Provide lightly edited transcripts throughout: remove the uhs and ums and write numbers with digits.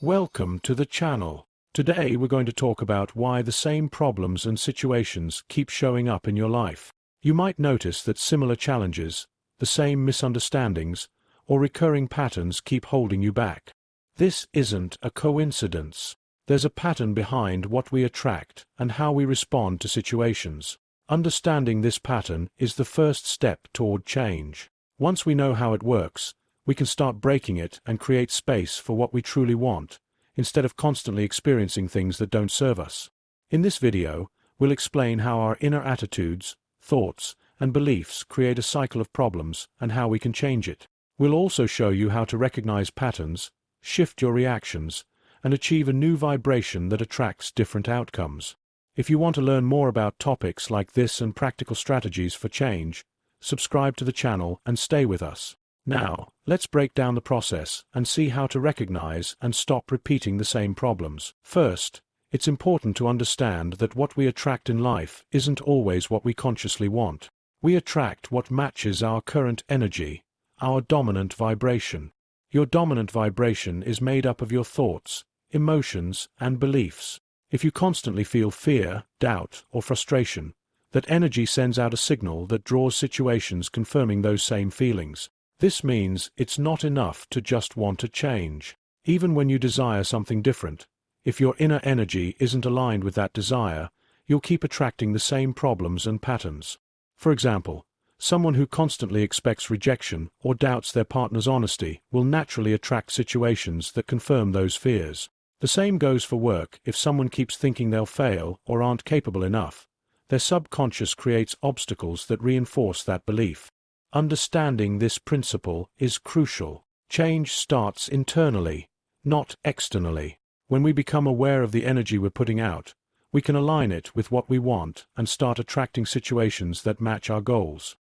Welcome to the channel. Today we're going to talk about why the same problems and situations keep showing up in your life. You might notice that similar challenges, the same misunderstandings, or recurring patterns keep holding you back. This isn't a coincidence. There's a pattern behind what we attract and how we respond to situations. Understanding this pattern is the first step toward change. Once we know how it works, we can start breaking it and create space for what we truly want, instead of constantly experiencing things that don't serve us. In this video, we'll explain how our inner attitudes, thoughts, and beliefs create a cycle of problems and how we can change it. We'll also show you how to recognize patterns, shift your reactions, and achieve a new vibration that attracts different outcomes. If you want to learn more about topics like this and practical strategies for change, subscribe to the channel and stay with us. Now, let's break down the process and see how to recognize and stop repeating the same problems. First, it's important to understand that what we attract in life isn't always what we consciously want. We attract what matches our current energy, our dominant vibration. Your dominant vibration is made up of your thoughts, emotions, and beliefs. If you constantly feel fear, doubt, or frustration, that energy sends out a signal that draws situations confirming those same feelings. This means it's not enough to just want to change. Even when you desire something different, if your inner energy isn't aligned with that desire, you'll keep attracting the same problems and patterns. For example, someone who constantly expects rejection or doubts their partner's honesty will naturally attract situations that confirm those fears. The same goes for work. If someone keeps thinking they'll fail or aren't capable enough, their subconscious creates obstacles that reinforce that belief. Understanding this principle is crucial. Change starts internally, not externally. When we become aware of the energy we're putting out, we can align it with what we want and start attracting situations that match our goals.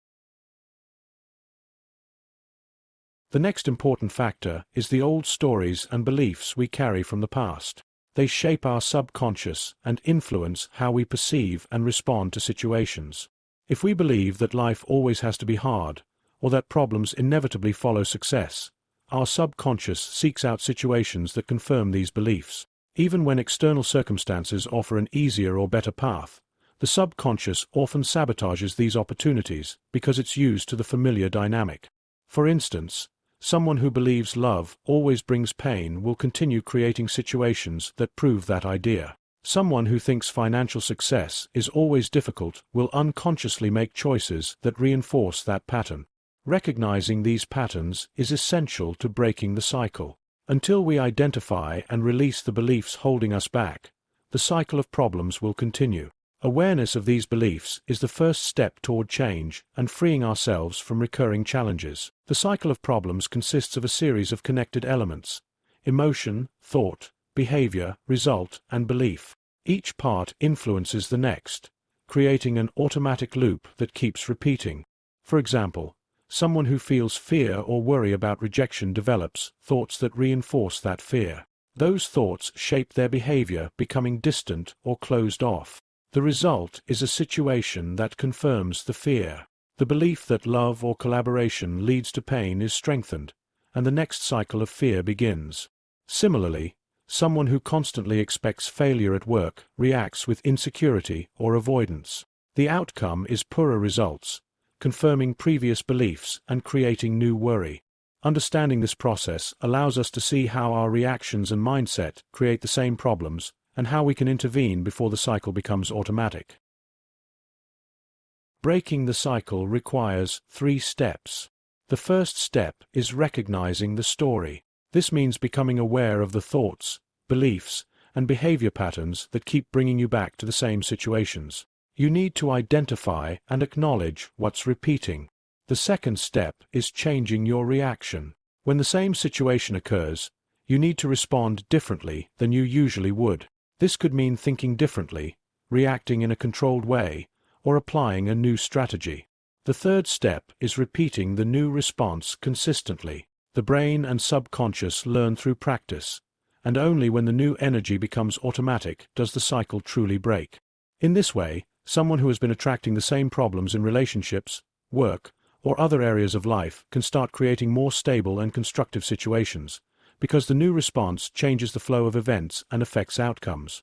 The next important factor is the old stories and beliefs we carry from the past. They shape our subconscious and influence how we perceive and respond to situations. If we believe that life always has to be hard, or that problems inevitably follow success, our subconscious seeks out situations that confirm these beliefs. Even when external circumstances offer an easier or better path, the subconscious often sabotages these opportunities because it's used to the familiar dynamic. For instance, someone who believes love always brings pain will continue creating situations that prove that idea. Someone who thinks financial success is always difficult will unconsciously make choices that reinforce that pattern. Recognizing these patterns is essential to breaking the cycle. Until we identify and release the beliefs holding us back, the cycle of problems will continue. Awareness of these beliefs is the first step toward change and freeing ourselves from recurring challenges. The cycle of problems consists of a series of connected elements: emotion, thought, behavior, result, and belief. Each part influences the next, creating an automatic loop that keeps repeating. For example, someone who feels fear or worry about rejection develops thoughts that reinforce that fear. Those thoughts shape their behavior, becoming distant or closed off. The result is a situation that confirms the fear. The belief that love or collaboration leads to pain is strengthened, and the next cycle of fear begins. Similarly, someone who constantly expects failure at work reacts with insecurity or avoidance. The outcome is poorer results, confirming previous beliefs and creating new worry. Understanding this process allows us to see how our reactions and mindset create the same problems and how we can intervene before the cycle becomes automatic. Breaking the cycle requires 3 steps. The first step is recognizing the story. This means becoming aware of the thoughts, beliefs, and behavior patterns that keep bringing you back to the same situations. You need to identify and acknowledge what's repeating. The second step is changing your reaction. When the same situation occurs, you need to respond differently than you usually would. This could mean thinking differently, reacting in a controlled way, or applying a new strategy. The third step is repeating the new response consistently. The brain and subconscious learn through practice, and only when the new energy becomes automatic does the cycle truly break. In this way, someone who has been attracting the same problems in relationships, work, or other areas of life can start creating more stable and constructive situations, because the new response changes the flow of events and affects outcomes.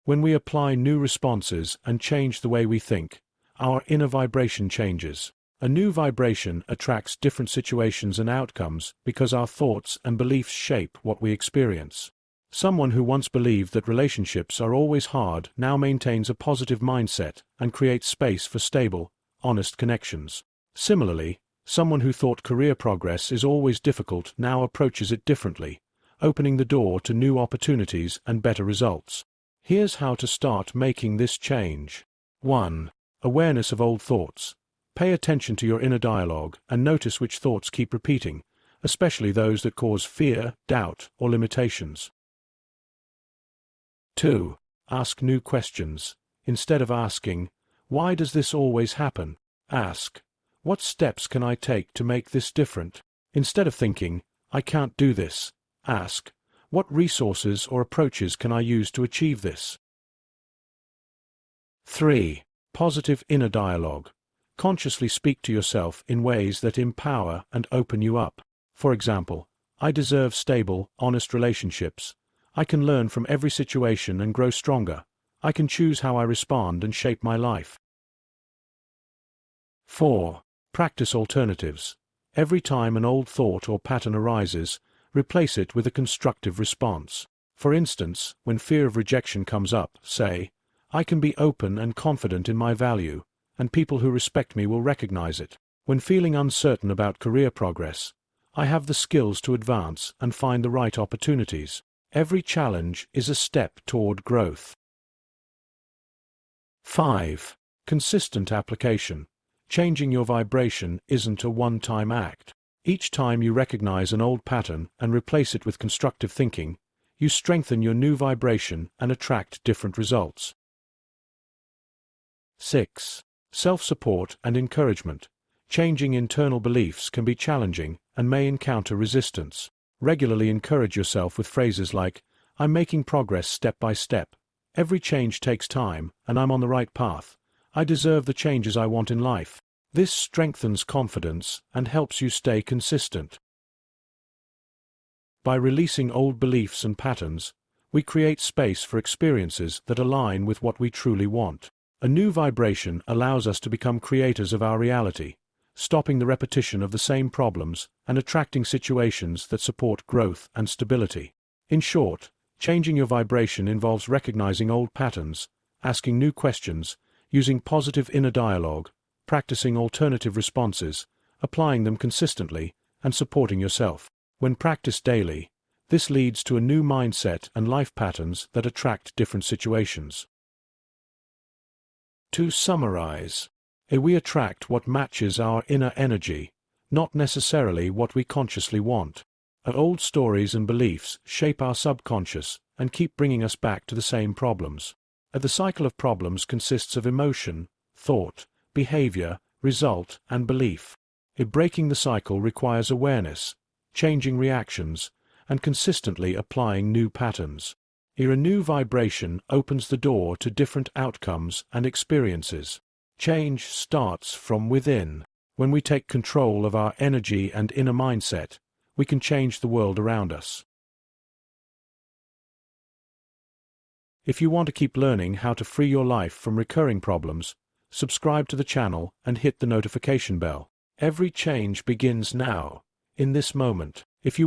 When we apply new responses and change the way we think, our inner vibration changes. A new vibration attracts different situations and outcomes because our thoughts and beliefs shape what we experience. Someone who once believed that relationships are always hard now maintains a positive mindset and creates space for stable, honest connections. Similarly, someone who thought career progress is always difficult now approaches it differently, opening the door to new opportunities and better results. Here's how to start making this change. 1. Awareness of old thoughts. Pay attention to your inner dialogue and notice which thoughts keep repeating, especially those that cause fear, doubt, or limitations. 2. Ask new questions. Instead of asking, "Why does this always happen?" ask, "What steps can I take to make this different?" Instead of thinking, "I can't do this," ask, "What resources or approaches can I use to achieve this?" 3. Positive inner dialogue. Consciously speak to yourself in ways that empower and open you up. For example, "I deserve stable, honest relationships. I can learn from every situation and grow stronger. I can choose how I respond and shape my life." 4. Practice alternatives. Every time an old thought or pattern arises, replace it with a constructive response. For instance, when fear of rejection comes up, say, "I can be open and confident in my value, and people who respect me will recognize it." When feeling uncertain about career progress, "I have the skills to advance and find the right opportunities." Every challenge is a step toward growth. 5. Consistent application. Changing your vibration isn't a one-time act. Each time you recognize an old pattern and replace it with constructive thinking, you strengthen your new vibration and attract different results. 6. Self-support and encouragement. Changing internal beliefs can be challenging and may encounter resistance. Regularly encourage yourself with phrases like, "I'm making progress step by step. Every change takes time, and I'm on the right path. I deserve the changes I want in life." This strengthens confidence and helps you stay consistent. By releasing old beliefs and patterns, we create space for experiences that align with what we truly want. A new vibration allows us to become creators of our reality, stopping the repetition of the same problems and attracting situations that support growth and stability. In short, changing your vibration involves recognizing old patterns, asking new questions, using positive inner dialogue, practicing alternative responses, applying them consistently, and supporting yourself. When practiced daily, this leads to a new mindset and life patterns that attract different situations. To summarize, we attract what matches our inner energy, not necessarily what we consciously want. Our old stories and beliefs shape our subconscious and keep bringing us back to the same problems. The cycle of problems consists of emotion, thought, behavior, result, and belief. Breaking the cycle requires awareness, changing reactions, and consistently applying new patterns. A new vibration opens the door to different outcomes and experiences. Change starts from within. When we take control of our energy and inner mindset, we can change the world around us. If you want to keep learning how to free your life from recurring problems, subscribe to the channel and hit the notification bell. Every change begins now, in this moment. If you